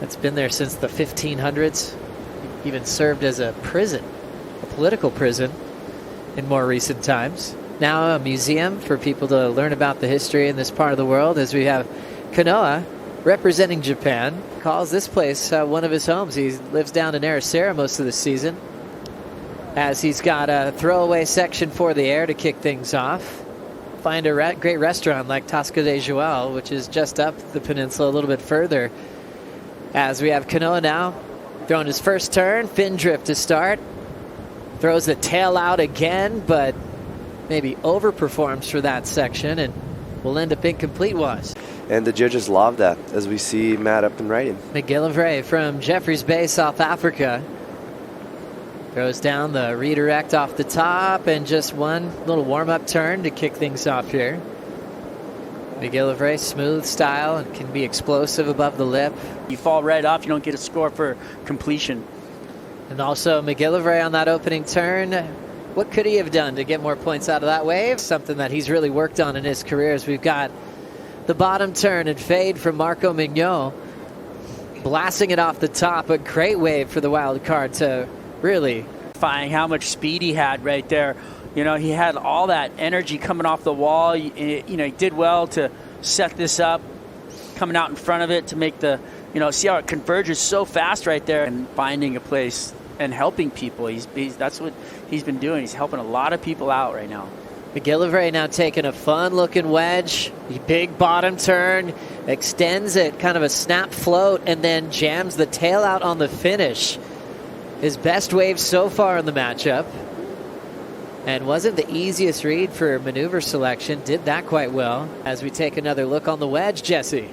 It's been there since the 1500s. Even served as a prison, a political prison in more recent times. Now a museum for people to learn about the history in this part of the world, as we have Kanoa representing Japan. Calls this place one of his homes. He lives down in Ericeira most of the season, as he's got a throwaway section for the air to kick things off. Find a great restaurant like Tasca de Joel, which is just up the peninsula a little bit further. As we have Kanoa now throwing his first turn, fin drift to start. Throws the tail out again, but maybe overperforms for that section and will end up incomplete-wise. And the judges love that, as we see Matt up and riding. McGillivray from Jeffreys Bay, South Africa. Throws down the redirect off the top and just one little warm-up turn to kick things off here. McGillivray, smooth style and can be explosive above the lip. You fall right off, you don't get a score for completion. And also McGillivray on that opening turn. What could he have done to get more points out of that wave? Something that he's really worked on in his career, as we've got the bottom turn and fade from M.Mignot. Blasting it off the top. A great wave for the wild card to really find how much speed he had right there. You know, he had all that energy coming off the wall. You know, he did well to set this up, coming out in front of it to make the, you know, see how it converges so fast right there, and finding a place and helping people. That's what he's been doing. He's helping a lot of people out right now. McGillivray now taking a fun-looking wedge. Big bottom turn, extends it, kind of a snap float, and then jams the tail out on the finish. His best wave so far in the matchup. And wasn't the easiest read for maneuver selection. Did that quite well. As we take another look on the wedge, Jesse.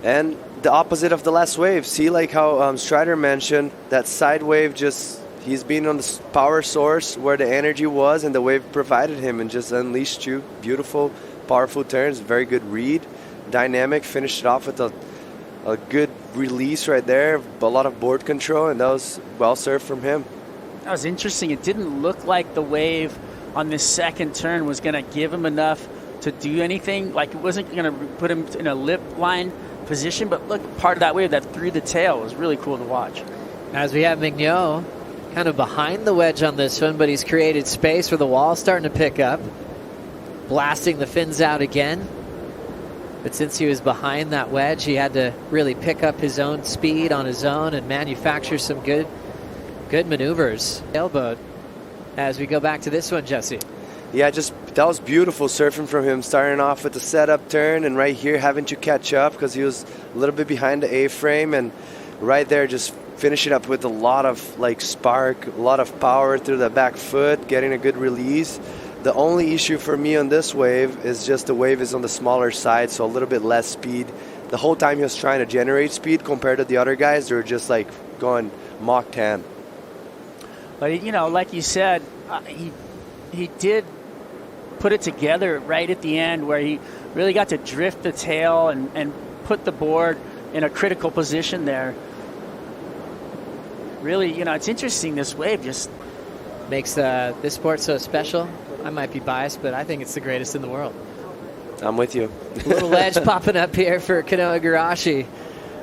And the opposite of the last wave. See, like how Strider mentioned, that side wave just, he's been on the power source where the energy was, and the wave provided him and just unleashed you. Beautiful, powerful turns, very good read. Dynamic, finished it off with a good release right there. A lot of board control, and that was well served from him. That was interesting. It didn't look like the wave on this second turn was going to give him enough to do anything. Like, it wasn't going to put him in a lip line position, but look, part of that wave that threw the tail was really cool to watch. As we have McGillivray kind of behind the wedge on this one, but he's created space where the wall's starting to pick up. Blasting the fins out again. But since he was behind that wedge, he had to really pick up his own speed on his own and manufacture some good maneuvers. Sailboat. As we go back to this one, Jesse. Yeah, that was beautiful surfing from him, starting off with the setup turn and right here having to catch up because he was a little bit behind the A-frame, and right there just finishing up with a lot of like spark, a lot of power through the back foot, getting a good release. The only issue for me on this wave is just the wave is on the smaller side, so a little bit less speed. The whole time he was trying to generate speed compared to the other guys, they were just like going Mach 10. But, you know, like you said, he did put it together right at the end where he really got to drift the tail and put the board in a critical position there. Really, you know, it's interesting, this wave just makes this sport so special. I might be biased, but I think it's the greatest in the world. I'm with you. Little wedge popping up here for Kanoa Igarashi.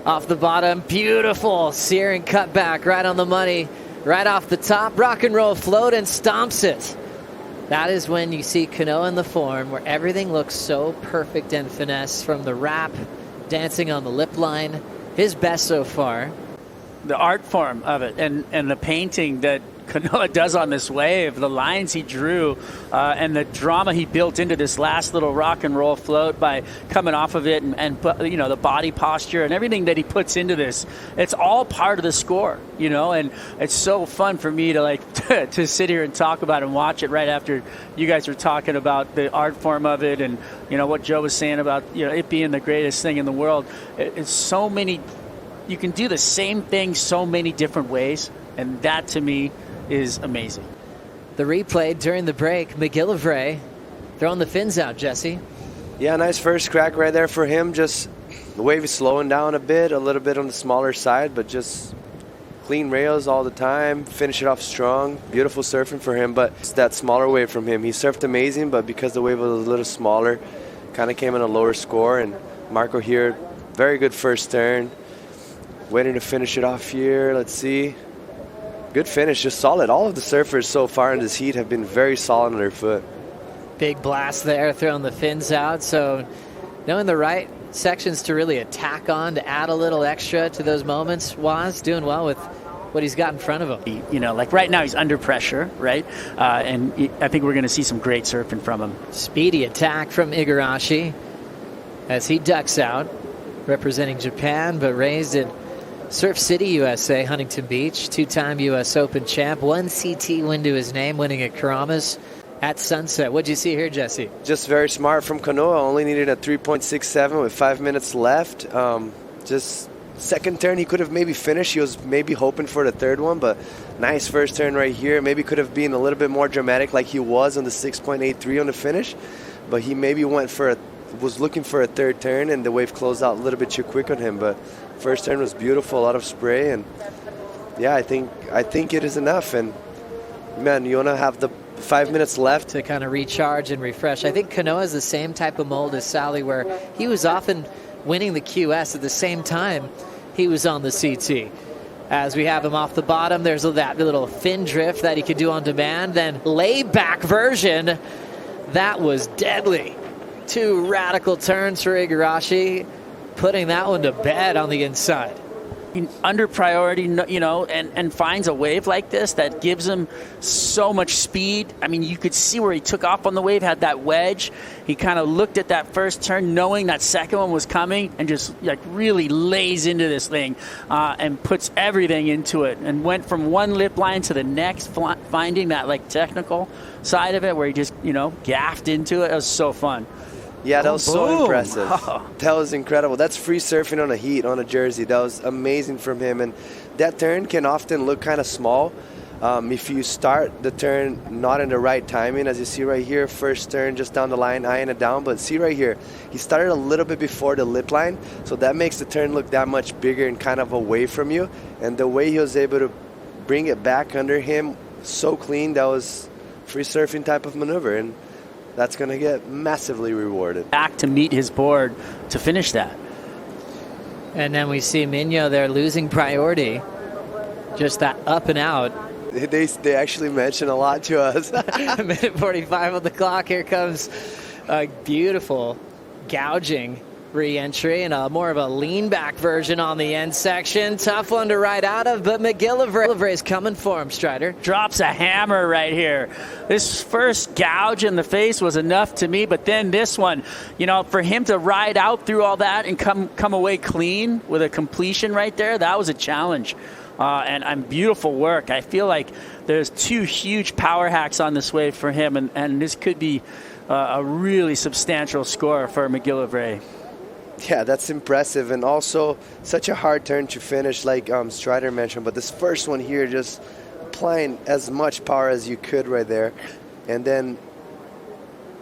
Off the bottom, beautiful searing cutback right on the money. Right off the top, rock and roll float and stomps it. That is when you see Kanoa in the form where everything looks so perfect and finesse, from the wrap, dancing on the lip line, his best so far. The art form of it and the painting that Kanoa does on this wave, the lines he drew, and the drama he built into this last little rock and roll float by coming off of it, and you know, the body posture and everything that he puts into this. It's all part of the score, you know, and it's so fun for me to to sit here and talk about and watch it right after you guys were talking about the art form of it, and you know what Joe was saying about, you know, it being the greatest thing in the world. It's so many. You can do the same thing so many different ways, and that to me is amazing. The replay during the break, McGillivray throwing the fins out, Jesse. Yeah, nice first crack right there for him. Just the wave is slowing down a little bit on the smaller side, but just clean rails all the time. Finish it off strong. Beautiful surfing for him, but it's that smaller wave from him. He surfed amazing, but because the wave was a little smaller, kind of came in a lower score. And Marco here, very good first turn. Waiting to finish it off here. Let's see. Good finish, just solid. All of the surfers so far in this heat have been very solid on their foot. Big blast there, throwing the fins out. So knowing the right sections to really attack on, to add a little extra to those moments. Waz doing well with what he's got in front of him. You know, like right now he's under pressure, right? And I think we're going to see some great surfing from him. Speedy attack from Igarashi as he ducks out, representing Japan, but raised in Surf City, USA, Huntington Beach, two-time U.S. Open champ, 1 CT win to his name, winning at Karamas at Sunset. What'd you see here, Jesse? Just very smart from Kanoa. Only needed a 3.67 with 5 minutes left. Just second turn, he could have maybe finished. He was maybe hoping for the third one, but nice first turn right here. Maybe could have been a little bit more dramatic like he was on the 6.83 on the finish, but he maybe was looking for a third turn, and the wave closed out a little bit too quick on him. But first turn was beautiful, a lot of spray, and yeah, I think it is enough. And man, you want to have the 5 minutes left to kind of recharge and refresh. I think Kanoa is the same type of mold as Sally, where he was often winning the QS at the same time he was on the CT. As we have him off the bottom, there's that little fin drift that he could do on demand. Then layback version, that was deadly. 2 radical turns for Igarashi, putting that one to bed on the inside. Under priority, you know, and finds a wave like this that gives him so much speed. I mean, you could see where he took off on the wave, had that wedge. He kind of looked at that first turn knowing that second one was coming, and just like really lays into this thing and puts everything into it, and went from one lip line to the next, finding that like technical side of it where he just, you know, gaffed into it. It was so fun. Yeah, that was so impressive. Oh. That was incredible. That's free surfing on a heat, on a jersey. That was amazing from him. And that turn can often look kind of small if you start the turn not in the right timing. As you see right here, first turn just down the line, eyeing it down. But see right here, he started a little bit before the lip line, so that makes the turn look that much bigger and kind of away from you. And the way he was able to bring it back under him so clean, that was free surfing type of maneuver. And that's going to get massively rewarded. Back to meet his board to finish that. And then we see M.Mignot there losing priority. Just that up and out. They actually mention a lot to us. A minute 45 on the clock. Here comes a beautiful gouging re-entry and more of a lean back version on the end section. Tough one to ride out of, but McGillivray is coming for him, Strider. Drops a hammer right here. This first gouge in the face was enough to me, but then this one, you know, for him to ride out through all that and come away clean with a completion right there, that was a challenge. And beautiful work. I feel like there's 2 huge power hacks on this wave for him, and this could be a really substantial score for McGillivray. Yeah, that's impressive, and also such a hard turn to finish, like Strider mentioned. But this first one here, just applying as much power as you could right there, and then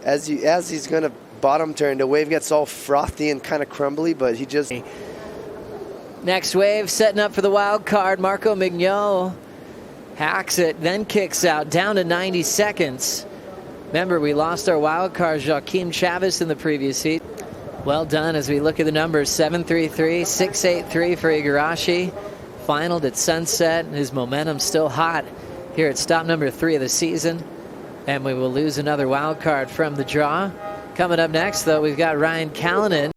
as he's gonna bottom turn, the wave gets all frothy and kind of crumbly, but he just. Next wave, setting up for the wild card. M.Mignot hacks it, then kicks out, down to 90 seconds. Remember, we lost our wild card, Joaquim Chavez, in the previous heat. Well done as we look at the numbers. 7.33, 6.83 for Igarashi. Finaled at Sunset. His momentum still hot here at stop number 3 of the season. And we will lose another wild card from the draw. Coming up next, though, we've got Ryan Callanan.